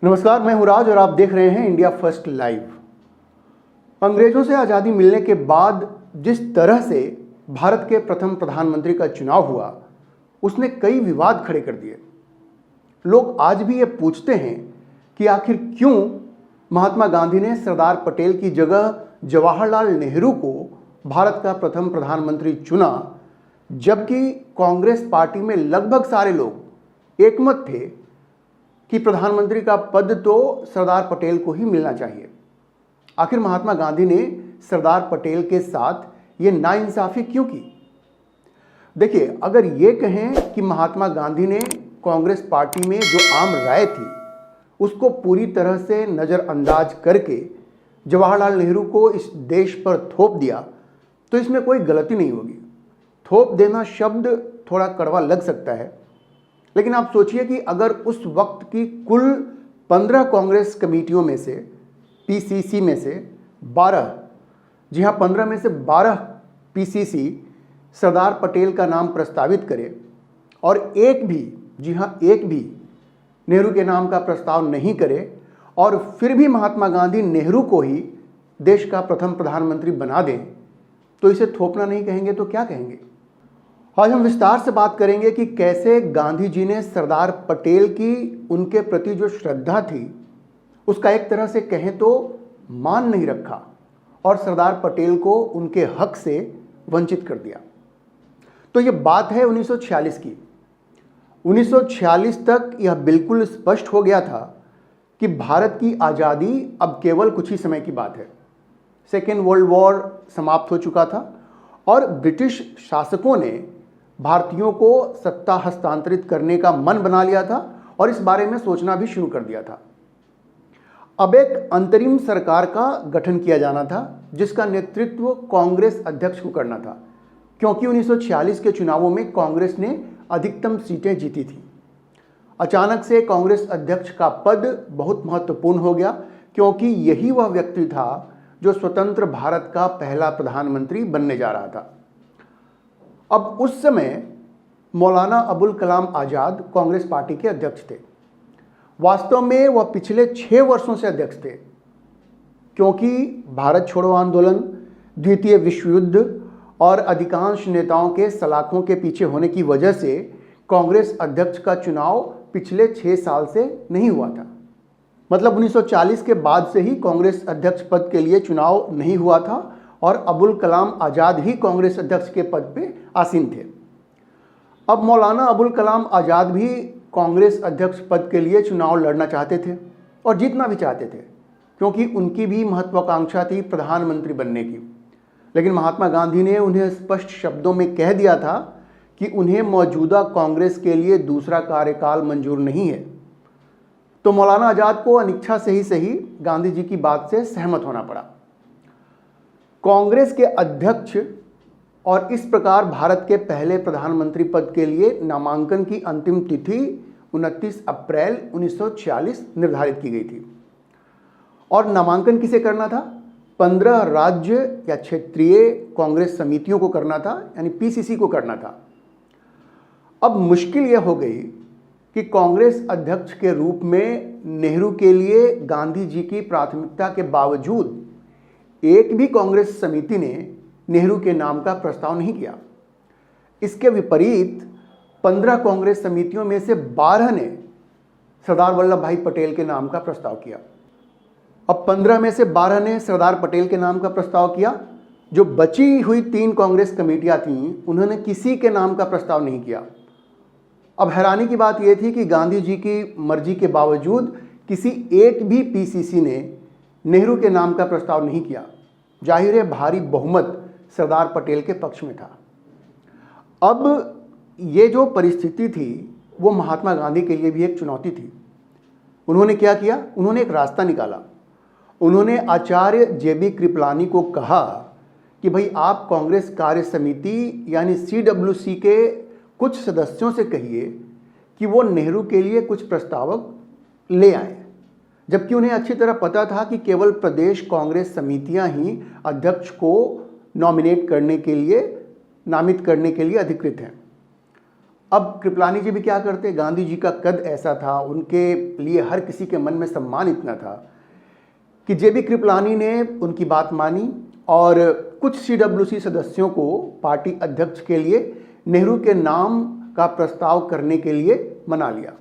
नमस्कार, मैं हूं राज और आप देख रहे हैं इंडिया फर्स्ट लाइव। अंग्रेजों से आज़ादी मिलने के बाद जिस तरह से भारत के प्रथम प्रधानमंत्री का चुनाव हुआ, उसने कई विवाद खड़े कर दिए। लोग आज भी ये पूछते हैं कि आखिर क्यों महात्मा गांधी ने सरदार पटेल की जगह जवाहरलाल नेहरू को भारत का प्रथम प्रधानमंत्री चुना, जबकि कांग्रेस पार्टी में लगभग सारे लोग एकमत थे कि प्रधानमंत्री का पद तो सरदार पटेल को ही मिलना चाहिए। आखिर महात्मा गांधी ने सरदार पटेल के साथ ये नाइंसाफी क्यों की? देखिए, अगर ये कहें कि महात्मा गांधी ने कांग्रेस पार्टी में जो आम राय थी उसको पूरी तरह से नज़रअंदाज करके जवाहरलाल नेहरू को इस देश पर थोप दिया, तो इसमें कोई गलती नहीं होगी। थोप देना शब्द थोड़ा कड़वा लग सकता है, लेकिन आप सोचिए कि अगर उस वक्त की कुल 15 कांग्रेस कमेटियों में से, पीसीसी में से 12, जी हाँ 15 में से 12 पीसीसी सरदार पटेल का नाम प्रस्तावित करे और एक भी, जी हाँ एक भी नेहरू के नाम का प्रस्ताव नहीं करे और फिर भी महात्मा गांधी नेहरू को ही देश का प्रथम प्रधानमंत्री बना दें, तो इसे थोपना नहीं कहेंगे तो क्या कहेंगे? आज हम विस्तार से बात करेंगे कि कैसे गांधी जी ने सरदार पटेल की उनके प्रति जो श्रद्धा थी उसका एक तरह से कहें तो मान नहीं रखा और सरदार पटेल को उनके हक से वंचित कर दिया। तो ये बात है 1946 की। 1946 तक यह बिल्कुल स्पष्ट हो गया था कि भारत की आज़ादी अब केवल कुछ ही समय की बात है। सेकेंड वर्ल्ड वॉर समाप्त हो चुका था और ब्रिटिश शासकों ने भारतीयों को सत्ता हस्तांतरित करने का मन बना लिया था और इस बारे में सोचना भी शुरू कर दिया था। अब एक अंतरिम सरकार का गठन किया जाना था जिसका नेतृत्व कांग्रेस अध्यक्ष को करना था, क्योंकि 1946 के चुनावों में कांग्रेस ने अधिकतम सीटें जीती थी। अचानक से कांग्रेस अध्यक्ष का पद बहुत महत्वपूर्ण हो गया, क्योंकि यही वह व्यक्ति था जो स्वतंत्र भारत का पहला प्रधानमंत्री बनने जा रहा था। अब उस समय मौलाना अबुल कलाम आज़ाद कांग्रेस पार्टी के अध्यक्ष थे। वास्तव में वह पिछले 6 वर्षों से अध्यक्ष थे, क्योंकि भारत छोड़ो आंदोलन, द्वितीय विश्व युद्ध और अधिकांश नेताओं के सलाखों के पीछे होने की वजह से कांग्रेस अध्यक्ष का चुनाव पिछले 6 साल से नहीं हुआ था। मतलब 1940 के बाद से ही कांग्रेस अध्यक्ष पद के लिए चुनाव नहीं हुआ था और अबुल कलाम आज़ाद ही कांग्रेस अध्यक्ष के पद पे आसीन थे। अब मौलाना अबुल कलाम आज़ाद भी कांग्रेस अध्यक्ष पद के लिए चुनाव लड़ना चाहते थे और जीतना भी चाहते थे, क्योंकि उनकी भी महत्वाकांक्षा थी प्रधानमंत्री बनने की। लेकिन महात्मा गांधी ने उन्हें स्पष्ट शब्दों में कह दिया था कि उन्हें मौजूदा कांग्रेस के लिए दूसरा कार्यकाल मंजूर नहीं है। तो मौलाना आज़ाद को अनिच्छा से ही सही गांधी जी की बात से सहमत होना पड़ा। कांग्रेस के अध्यक्ष और इस प्रकार भारत के पहले प्रधानमंत्री पद के लिए नामांकन की अंतिम तिथि 29 अप्रैल 1946 निर्धारित की गई थी। और नामांकन किसे करना था? 15 राज्य या क्षेत्रीय कांग्रेस समितियों को करना था, यानी पीसीसी को करना था। अब मुश्किल यह हो गई कि कांग्रेस अध्यक्ष के रूप में नेहरू के लिए गांधी जी की प्राथमिकता के बावजूद एक भी कांग्रेस समिति ने नेहरू के नाम का प्रस्ताव नहीं किया। इसके विपरीत 15 कांग्रेस समितियों में से 12 ने सरदार वल्लभ भाई पटेल के नाम का प्रस्ताव किया। अब 15 में से 12 ने सरदार पटेल के नाम का प्रस्ताव किया। जो बची हुई 3 कांग्रेस कमेटियां थीं, उन्होंने किसी के नाम का प्रस्ताव नहीं किया। अब हैरानी की बात यह थी कि गांधी जी की मर्जी के बावजूद किसी एक भी पीसीसी ने नेहरू के नाम का प्रस्ताव नहीं किया। जाहिर है भारी बहुमत सरदार पटेल के पक्ष में था। अब ये जो परिस्थिति थी वो महात्मा गांधी के लिए भी एक चुनौती थी। उन्होंने क्या किया? उन्होंने एक रास्ता निकाला। उन्होंने आचार्य जेबी कृपलानी को कहा कि भाई आप कांग्रेस कार्य समिति यानी CWC के कुछ सदस्यों से कहिए कि वो नेहरू के लिए कुछ प्रस्तावक ले आए, जबकि उन्हें अच्छी तरह पता था कि केवल प्रदेश कांग्रेस समितियां ही अध्यक्ष को नॉमिनेट करने के लिए, नामित करने के लिए अधिकृत हैं। अब कृपलानी जी भी क्या करते, गांधी जी का कद ऐसा था, उनके लिए हर किसी के मन में सम्मान इतना था कि जेबी कृपलानी ने उनकी बात मानी और कुछ सीडब्ल्यूसी सदस्यों को पार्टी अध्यक्ष के लिए नेहरू के नाम का प्रस्ताव करने के लिए मना लिया।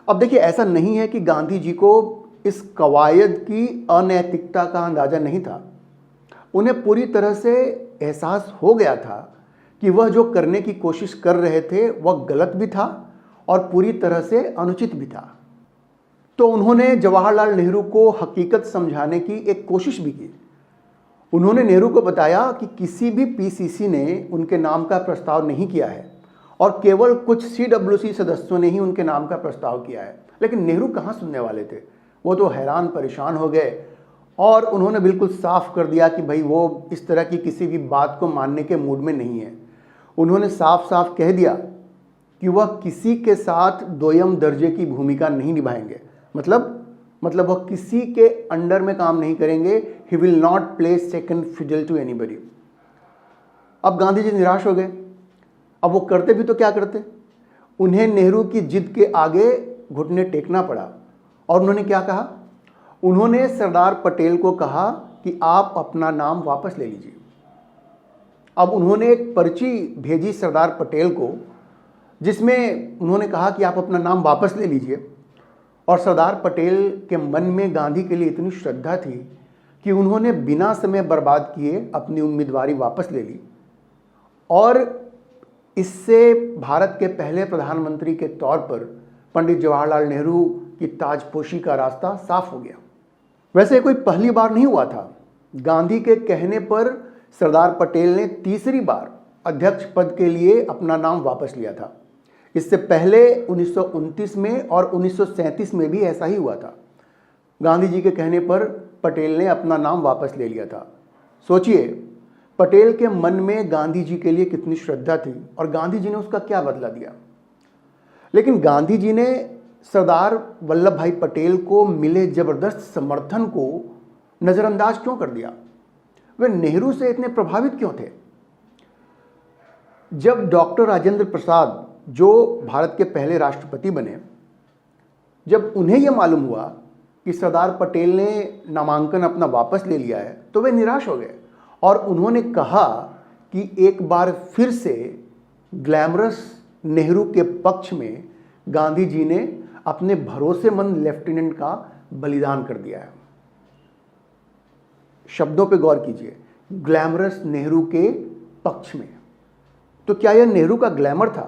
अब देखिए, ऐसा नहीं है कि गांधी जी को इस कवायद की अनैतिकता का अंदाजा नहीं था। उन्हें पूरी तरह से एहसास हो गया था कि वह जो करने की कोशिश कर रहे थे वह गलत भी था और पूरी तरह से अनुचित भी था। तो उन्होंने जवाहरलाल नेहरू को हकीकत समझाने की एक कोशिश भी की। उन्होंने नेहरू को बताया कि किसी भी पीसीसी ने उनके नाम का प्रस्ताव नहीं किया है और केवल कुछ सीडब्ल्यूसी सदस्यों ने ही उनके नाम का प्रस्ताव किया है। लेकिन नेहरू कहाँ सुनने वाले थे, वो तो हैरान परेशान हो गए और उन्होंने बिल्कुल साफ कर दिया कि भाई वो इस तरह की किसी भी बात को मानने के मूड में नहीं है। उन्होंने साफ साफ कह दिया कि वह किसी के साथ दोयम दर्जे की भूमिका नहीं निभाएंगे, मतलब वह किसी के अंडर में काम नहीं करेंगे। He will not play second fiddle to anybody. अब गांधी जी निराश हो गए। अब वो करते भी तो क्या करते, उन्हें नेहरू की जिद के आगे घुटने टेकना पड़ा और उन्होंने क्या कहा, उन्होंने सरदार पटेल को कहा कि आप अपना नाम वापस ले लीजिए। अब उन्होंने एक पर्ची भेजी सरदार पटेल को जिसमें उन्होंने कहा कि आप अपना नाम वापस ले लीजिए और सरदार पटेल के मन में गांधी के लिए इतनी श्रद्धा थी कि उन्होंने बिना समय बर्बाद किए अपनी उम्मीदवारी वापस ले ली और इससे भारत के पहले प्रधानमंत्री के तौर पर पंडित जवाहरलाल नेहरू की ताजपोशी का रास्ता साफ हो गया। वैसे कोई पहली बार नहीं हुआ था। गांधी के कहने पर सरदार पटेल ने तीसरी बार अध्यक्ष पद के लिए अपना नाम वापस लिया था। इससे पहले 1929 में और 1937 में भी ऐसा ही हुआ था। गांधी जी के कहने पर पटेल ने अपना नाम वापस ले लिया था। सोचिए, पटेल के मन में गांधी जी के लिए कितनी श्रद्धा थी और गांधी जी ने उसका क्या बदला दिया। लेकिन गांधी जी ने सरदार वल्लभ भाई पटेल को मिले जबरदस्त समर्थन को नजरअंदाज क्यों कर दिया? वे नेहरू से इतने प्रभावित क्यों थे? जब डॉक्टर राजेंद्र प्रसाद, जो भारत के पहले राष्ट्रपति बने, जब उन्हें यह मालूम हुआ कि सरदार पटेल ने नामांकन अपना वापस ले लिया है तो वे निराश हो गए और उन्होंने कहा कि एक बार फिर से ग्लैमरस नेहरू के पक्ष में गांधी जी ने अपने भरोसेमंद लेफ्टिनेंट का बलिदान कर दिया है। शब्दों पे गौर कीजिए, ग्लैमरस नेहरू के पक्ष में। तो क्या यह नेहरू का ग्लैमर था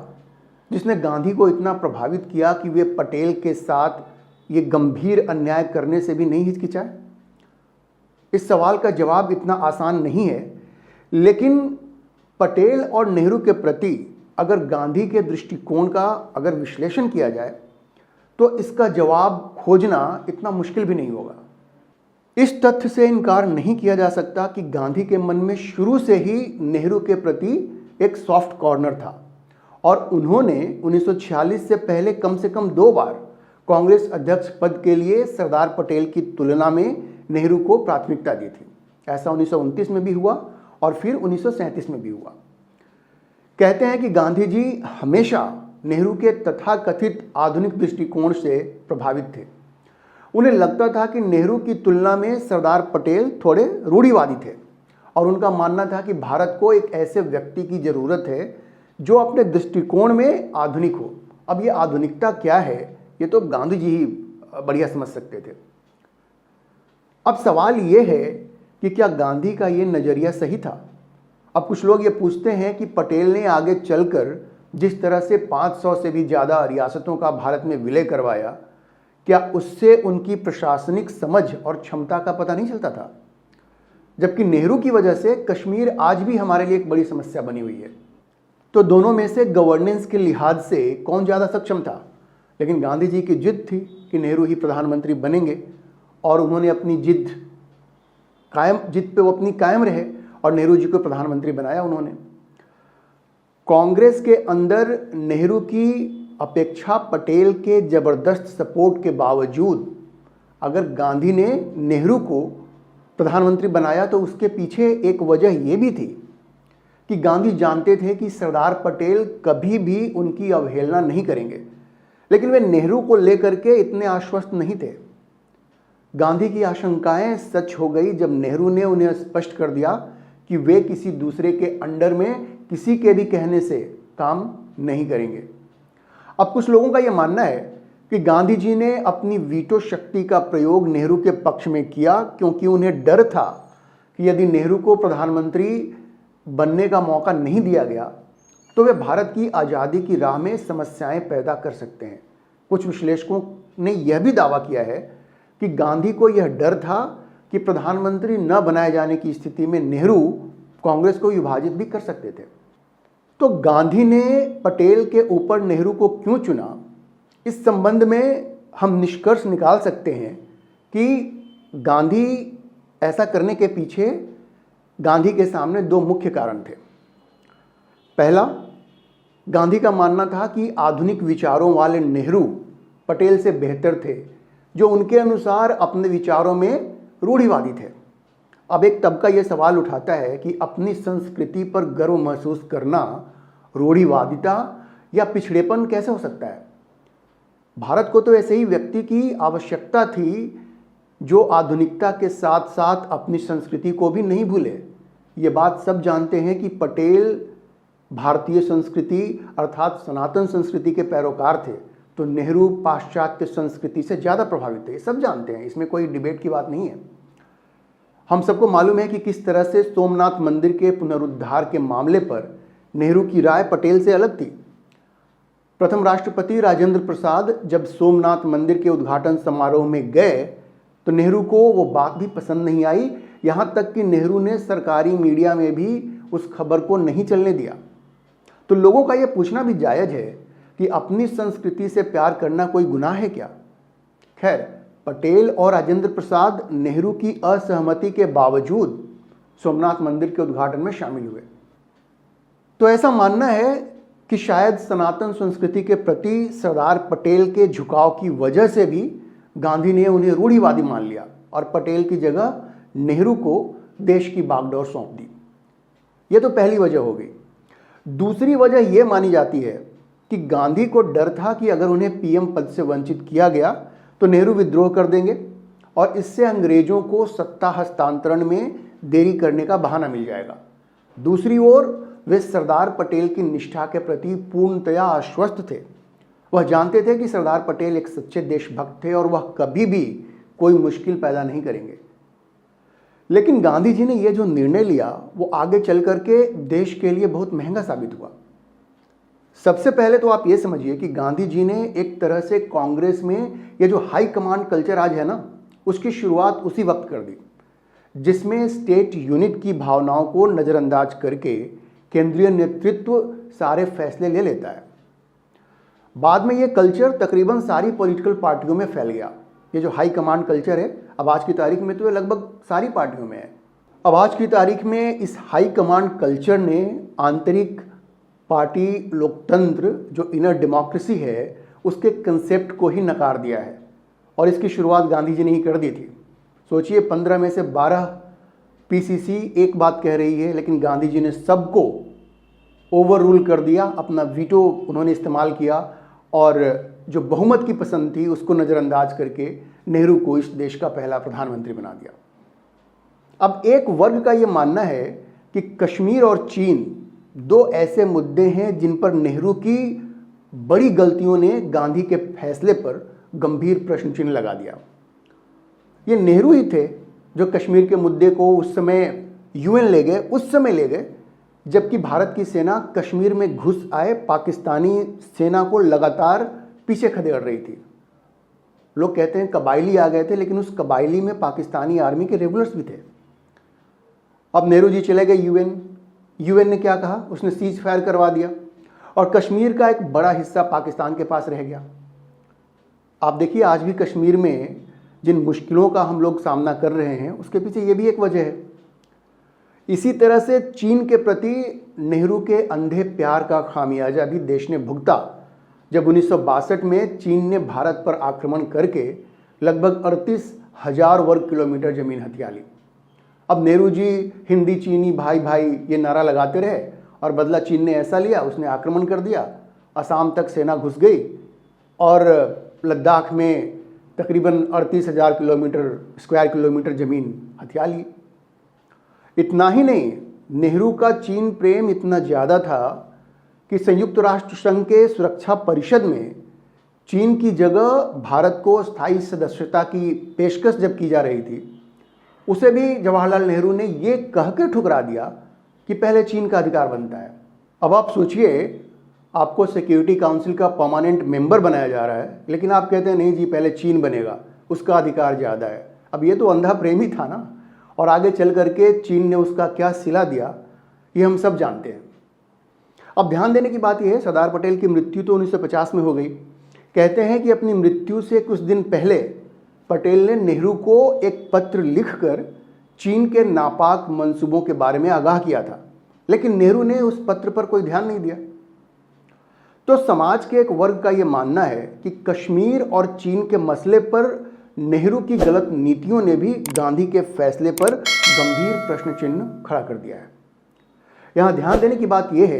जिसने गांधी को इतना प्रभावित किया कि वे पटेल के साथ ये गंभीर अन्याय करने से भी नहीं हिचकिचाए? इस सवाल का जवाब इतना आसान नहीं है, लेकिन पटेल और नेहरू के प्रति अगर गांधी के दृष्टिकोण का अगर विश्लेषण किया जाए तो इसका जवाब खोजना इतना मुश्किल भी नहीं होगा। इस तथ्य से इनकार नहीं किया जा सकता कि गांधी के मन में शुरू से ही नेहरू के प्रति एक सॉफ्ट कॉर्नर था और उन्होंने 1946 से पहले कम से कम 2 बार कांग्रेस अध्यक्ष पद के लिए सरदार पटेल की तुलना में नेहरू को प्राथमिकता दी थी। ऐसा 1929 में भी हुआ और फिर 1937 में भी हुआ। कहते हैं कि गांधी जी हमेशा नेहरू के तथाकथित आधुनिक दृष्टिकोण से प्रभावित थे। उन्हें लगता था कि नेहरू की तुलना में सरदार पटेल थोड़े रूढ़िवादी थे और उनका मानना था कि भारत को एक ऐसे व्यक्ति की जरूरत है जो अपने दृष्टिकोण में आधुनिक हो। अब ये आधुनिकता क्या है, ये तो गांधी जी ही बढ़िया समझ सकते थे। अब सवाल ये है कि क्या गांधी का ये नज़रिया सही था? अब कुछ लोग ये पूछते हैं कि पटेल ने आगे चलकर जिस तरह से 500 से भी ज़्यादा रियासतों का भारत में विलय करवाया, क्या उससे उनकी प्रशासनिक समझ और क्षमता का पता नहीं चलता था? जबकि नेहरू की वजह से कश्मीर आज भी हमारे लिए एक बड़ी समस्या बनी हुई है। तो दोनों में से गवर्नेंस के लिहाज से कौन ज़्यादा सक्षम था? लेकिन गांधी जी की जिद थी कि नेहरू ही प्रधानमंत्री बनेंगे और उन्होंने अपनी जिद पे वो अपनी कायम रहे और नेहरू जी को प्रधानमंत्री बनाया उन्होंने। कांग्रेस के अंदर नेहरू की अपेक्षा पटेल के जबरदस्त सपोर्ट के बावजूद अगर गांधी ने नेहरू को प्रधानमंत्री बनाया तो उसके पीछे एक वजह यह भी थी कि गांधी जानते थे कि सरदार पटेल कभी भी उनकी अवहेलना नहीं करेंगे, लेकिन वे नेहरू को लेकर के इतने आश्वस्त नहीं थे। गांधी की आशंकाएं सच हो गई जब नेहरू ने उन्हें स्पष्ट कर दिया कि वे किसी दूसरे के अंडर में किसी के भी कहने से काम नहीं करेंगे। अब कुछ लोगों का यह मानना है कि गांधी जी ने अपनी वीटो शक्ति का प्रयोग नेहरू के पक्ष में किया क्योंकि उन्हें डर था कि यदि नेहरू को प्रधानमंत्री बनने का मौका नहीं दिया गया तो वे भारत की आज़ादी की राह में समस्याएं पैदा कर सकते हैं। कुछ विश्लेषकों ने यह भी दावा किया है कि गांधी को यह डर था कि प्रधानमंत्री न बनाए जाने की स्थिति में नेहरू कांग्रेस को विभाजित भी कर सकते थे। तो गांधी ने पटेल के ऊपर नेहरू को क्यों चुना, इस संबंध में हम निष्कर्ष निकाल सकते हैं कि गांधी ऐसा करने के पीछे गांधी के सामने दो मुख्य कारण थे। पहला, गांधी का मानना था कि आधुनिक विचारों वाले नेहरू पटेल से बेहतर थे, जो उनके अनुसार अपने विचारों में रूढ़िवादी थे। अब एक तबका यह सवाल उठाता है कि अपनी संस्कृति पर गर्व महसूस करना रूढ़िवादिता या पिछड़ेपन कैसे हो सकता है। भारत को तो ऐसे ही व्यक्ति की आवश्यकता थी जो आधुनिकता के साथ साथ अपनी संस्कृति को भी नहीं भूले। ये बात सब जानते हैं कि पटेल भारतीय संस्कृति अर्थात सनातन संस्कृति के पैरोकार थे, तो नेहरू पाश्चात्य संस्कृति से ज़्यादा प्रभावित थे। सब जानते हैं, इसमें कोई डिबेट की बात नहीं है। हम सबको मालूम है कि किस तरह से सोमनाथ मंदिर के पुनरुद्धार के मामले पर नेहरू की राय पटेल से अलग थी। प्रथम राष्ट्रपति राजेंद्र प्रसाद जब सोमनाथ मंदिर के उद्घाटन समारोह में गए तो नेहरू को वो बात भी पसंद नहीं आई, यहाँ तक कि नेहरू ने सरकारी मीडिया में भी उस खबर को नहीं चलने दिया। तो लोगों का ये पूछना भी जायज़ है कि अपनी संस्कृति से प्यार करना कोई गुनाह है क्या। खैर, पटेल और राजेंद्र प्रसाद नेहरू की असहमति के बावजूद सोमनाथ मंदिर के उद्घाटन में शामिल हुए। तो ऐसा मानना है कि शायद सनातन संस्कृति के प्रति सरदार पटेल के झुकाव की वजह से भी गांधी ने उन्हें रूढ़िवादी मान लिया और पटेल की जगह नेहरू को देश की बागडोर सौंप दी। यह तो पहली वजह हो गई। दूसरी वजह यह मानी जाती है कि गांधी को डर था कि अगर उन्हें पीएम पद से वंचित किया गया तो नेहरू विद्रोह कर देंगे और इससे अंग्रेजों को सत्ता हस्तांतरण में देरी करने का बहाना मिल जाएगा। दूसरी ओर वे सरदार पटेल की निष्ठा के प्रति पूर्णतया आश्वस्त थे। वह जानते थे कि सरदार पटेल एक सच्चे देशभक्त थे और वह कभी भी कोई मुश्किल पैदा नहीं करेंगे। लेकिन गांधी जी ने यह जो निर्णय लिया वो आगे चल करके देश के लिए बहुत महंगा साबित हुआ। सबसे पहले तो आप ये समझिए कि गांधी जी ने एक तरह से कांग्रेस में ये जो हाई कमांड कल्चर आज है ना, उसकी शुरुआत उसी वक्त कर दी, जिसमें स्टेट यूनिट की भावनाओं को नज़रअंदाज करके केंद्रीय नेतृत्व सारे फैसले ले लेता है। बाद में ये कल्चर तकरीबन सारी पॉलिटिकल पार्टियों में फैल गया। ये जो हाई कमांड कल्चर है, अब आज की तारीख में तो ये लगभग सारी पार्टियों में है। अब आज की तारीख में इस हाई कमांड कल्चर ने आंतरिक पार्टी लोकतंत्र, जो इनर डेमोक्रेसी है, उसके कंसेप्ट को ही नकार दिया है और इसकी शुरुआत गांधी जी ने ही कर दी थी। सोचिए, 15 में से 12 पीसीसी एक बात कह रही है, लेकिन गांधी जी ने सबको ओवर रूल कर दिया, अपना वीटो उन्होंने इस्तेमाल किया और जो बहुमत की पसंद थी उसको नज़रअंदाज करके नेहरू को इस देश का पहला प्रधानमंत्री बना दिया। अब एक वर्ग का ये मानना है कि कश्मीर और चीन दो ऐसे मुद्दे हैं जिन पर नेहरू की बड़ी गलतियों ने गांधी के फैसले पर गंभीर प्रश्न चिन्ह लगा दिया। ये नेहरू ही थे जो कश्मीर के मुद्दे को उस समय यूएन ले गए, उस समय ले गए जबकि भारत की सेना कश्मीर में घुस आए पाकिस्तानी सेना को लगातार पीछे खदेड़ रही थी। लोग कहते हैं कबायली आ गए थे, लेकिन उस कबायली में पाकिस्तानी आर्मी के रेगुलर्स भी थे। अब नेहरू जी चले गए यूएन ने क्या कहा, उसने सीज फायर करवा दिया और कश्मीर का एक बड़ा हिस्सा पाकिस्तान के पास रह गया। आप देखिए, आज भी कश्मीर में जिन मुश्किलों का हम लोग सामना कर रहे हैं उसके पीछे ये भी एक वजह है। इसी तरह से चीन के प्रति नेहरू के अंधे प्यार का खामियाजा भी देश ने भुगता जब 1962 में चीन ने भारत पर आक्रमण करके लगभग 38,000 वर्ग किलोमीटर जमीन हथिया ली। अब नेहरू जी हिंदी चीनी भाई भाई ये नारा लगाते रहे और बदला चीन ने ऐसा लिया, उसने आक्रमण कर दिया, असम तक सेना घुस गई और लद्दाख में तकरीबन 38,000 स्क्वायर किलोमीटर ज़मीन हथिया ली। इतना ही नहीं, नेहरू का चीन प्रेम इतना ज़्यादा था कि संयुक्त राष्ट्र संघ के सुरक्षा परिषद में चीन की जगह भारत को स्थायी सदस्यता की पेशकश जब की जा रही थी, उसे भी जवाहरलाल नेहरू ने ये कह के ठुकरा दिया कि पहले चीन का अधिकार बनता है। अब आप सोचिए, आपको सिक्योरिटी काउंसिल का परमानेंट मेंबर बनाया जा रहा है, लेकिन आप कहते हैं नहीं जी पहले चीन बनेगा, उसका अधिकार ज़्यादा है। अब ये तो अंधा प्रेम ही था ना, और आगे चल करके चीन ने उसका क्या सिला दिया ये हम सब जानते हैं। अब ध्यान देने की बात यह है, सरदार पटेल की मृत्यु तो 1950 में हो गई। कहते हैं कि अपनी मृत्यु से कुछ दिन पहले पटेल ने नेहरू को एक पत्र लिखकर चीन के नापाक मंसूबों के बारे में आगाह किया था, लेकिन नेहरू ने उस पत्र पर कोई ध्यान नहीं दिया। तो समाज के एक वर्ग का यह मानना है कि कश्मीर और चीन के मसले पर नेहरू की गलत नीतियों ने भी गांधी के फैसले पर गंभीर प्रश्न चिन्ह खड़ा कर दिया है। यहां ध्यान देने की बात यह है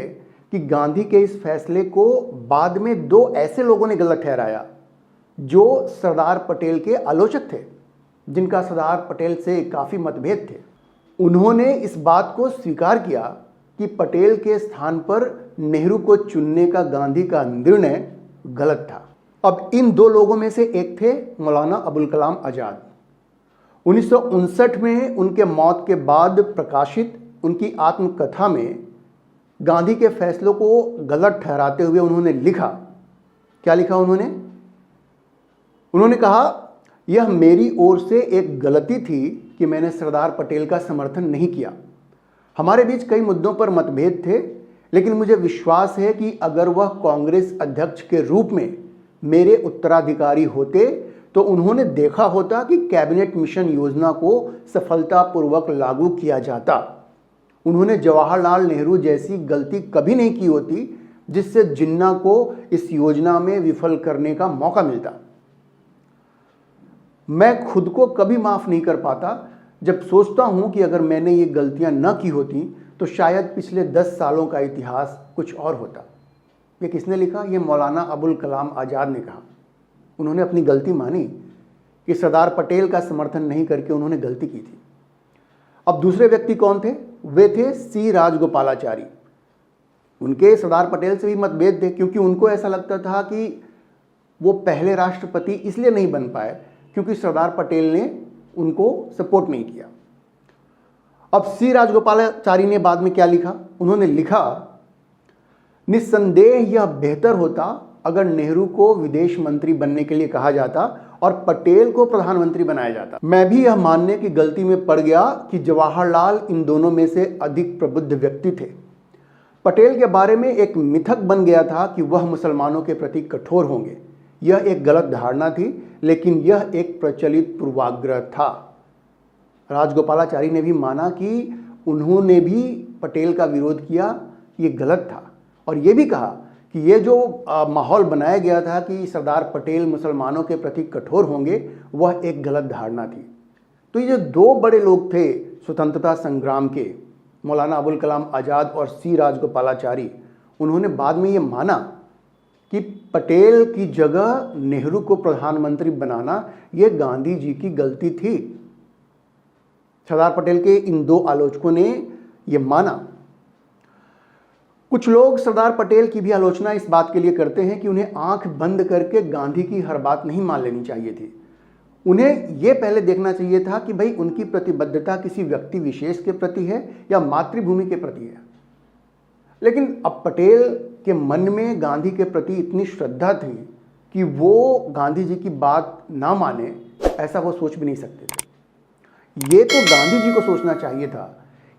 कि गांधी के इस फैसले को बाद में दो ऐसे लोगों ने गलत ठहराया जो सरदार पटेल के आलोचक थे, जिनका सरदार पटेल से काफ़ी मतभेद थे। उन्होंने इस बात को स्वीकार किया कि पटेल के स्थान पर नेहरू को चुनने का गांधी का निर्णय गलत था। अब इन दो लोगों में से एक थे मौलाना अबुल कलाम आज़ाद। 1959 में उनके मौत के बाद प्रकाशित उनकी आत्मकथा में गांधी के फैसलों को गलत ठहराते हुए उन्होंने लिखा, क्या लिखा उन्होंने कहा, यह मेरी ओर से एक गलती थी कि मैंने सरदार पटेल का समर्थन नहीं किया। हमारे बीच कई मुद्दों पर मतभेद थे, लेकिन मुझे विश्वास है कि अगर वह कांग्रेस अध्यक्ष के रूप में मेरे उत्तराधिकारी होते तो उन्होंने देखा होता कि कैबिनेट मिशन योजना को सफलतापूर्वक लागू किया जाता। उन्होंने जवाहरलाल नेहरू जैसी गलती कभी नहीं की होती जिससे जिन्ना को इस योजना में विफल करने का मौका मिलता। मैं खुद को कभी माफ नहीं कर पाता जब सोचता हूं कि अगर मैंने ये गलतियां न की होती तो शायद पिछले 10 सालों का इतिहास कुछ और होता। ये किसने लिखा? ये मौलाना अबुल कलाम आज़ाद ने कहा। उन्होंने अपनी गलती मानी कि सरदार पटेल का समर्थन नहीं करके उन्होंने गलती की थी। अब दूसरे व्यक्ति कौन थे? वे थे सी राजगोपालाचारी। उनके सरदार पटेल से भी मतभेद थे, क्योंकि उनको ऐसा लगता था कि वो पहले राष्ट्रपति इसलिए नहीं बन पाए क्योंकि सरदार पटेल ने उनको सपोर्ट नहीं किया। अब सी राजगोपालाचारी ने बाद में क्या लिखा? उन्होंने लिखा, निस्संदेह यह बेहतर होता अगर नेहरू को विदेश मंत्री बनने के लिए कहा जाता और पटेल को प्रधानमंत्री बनाया जाता। मैं भी यह मानने की गलती में पड़ गया कि जवाहरलाल इन दोनों में से अधिक प्रबुद्ध व्यक्ति थे। पटेल के बारे में एक मिथक बन गया था कि वह मुसलमानों के प्रति कठोर होंगे। यह एक गलत धारणा थी, लेकिन यह एक प्रचलित पूर्वाग्रह था। राजगोपालाचारी ने भी माना कि उन्होंने भी पटेल का विरोध किया, ये गलत था, और ये भी कहा कि ये जो माहौल बनाया गया था कि सरदार पटेल मुसलमानों के प्रति कठोर होंगे, वह एक गलत धारणा थी। तो ये जो दो बड़े लोग थे स्वतंत्रता संग्राम के, मौलाना अबुल कलाम आज़ाद और सी राजगोपालाचारी, उन्होंने बाद में ये माना कि पटेल की जगह नेहरू को प्रधानमंत्री बनाना ये गांधी जी की गलती थी। सरदार पटेल के इन दो आलोचकों ने ये माना। कुछ लोग सरदार पटेल की भी आलोचना इस बात के लिए करते हैं कि उन्हें आंख बंद करके गांधी की हर बात नहीं मान लेनी चाहिए थी। उन्हें यह पहले देखना चाहिए था कि भाई उनकी प्रतिबद्धता किसी व्यक्ति विशेष के प्रति है या मातृभूमि के प्रति है। लेकिन अब पटेल के मन में गांधी के प्रति इतनी श्रद्धा थी कि वो गांधी जी की बात ना माने, ऐसा वो सोच भी नहीं सकते थे। ये तो गांधी जी को सोचना चाहिए था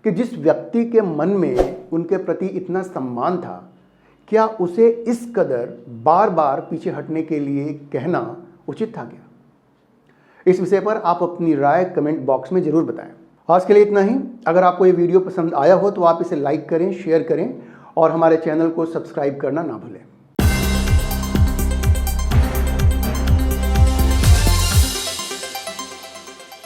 कि जिस व्यक्ति के मन में उनके प्रति इतना सम्मान था, क्या उसे इस कदर बार बार पीछे हटने के लिए कहना उचित था क्या? इस विषय पर आप अपनी राय कमेंट बॉक्स में जरूर बताएं। आज के लिए इतना ही। अगर आपको ये वीडियो पसंद आया हो तो आप इसे लाइक करें, शेयर करें और हमारे चैनल को सब्सक्राइब करना ना भूलें।